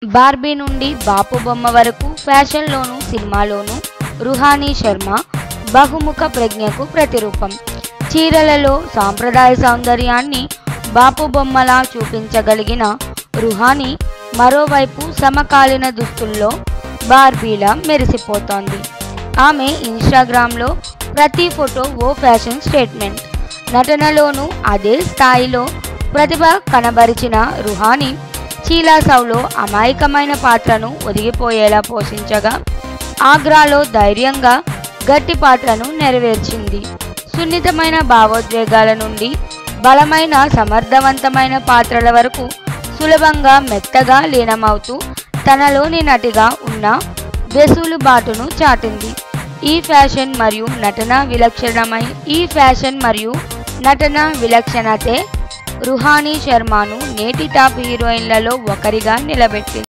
Barbie నుండి బాపు బొమ్మ వరకు ఫ్యాషన్లోనూ సినిమాలోనూ రుహానీ శర్మ బహుముఖ ప్రజ్ఞకు ప్రతిరూపం. చీరలలో సాంప్రదాయ సౌందర్యాన్ని బాపు బొమ్మలా చూపించగలిగిన రుహానీ మరోవైపు సమకాలీన దుస్తుల్లో బార్బీలా మెరిసిపోతోంది. ఆమె ఇన్స్టాగ్రామ్లో ప్రతి ఫోటో ఓ ఫ్యాషన్ స్టేట్మెంట్. నటనలోనూ అదే స్థాయిలో ప్రతిభ కనబరిచిన రుహానీ చీలాసౌలో అమాయకమైన పాత్రను ఒదిగిపోయేలా పోషించగా, ఆగ్రాలో ధైర్యంగా గట్టి పాత్రను నెరవేర్చింది. సున్నితమైన భావోద్వేగాల నుండి బలమైన సమర్థవంతమైన పాత్రల వరకు సులభంగా మెత్తగా లీనమవుతూ తనలోని నటిగా ఉన్న వెసులుబాటును చాటింది. ఈ ఫ్యాషన్ మరియు నటన విలక్షణతే రుహానీ శర్మను నేటి టాప్ హీరోయిన్లలో ఒకరిగా నిలబెట్టింది.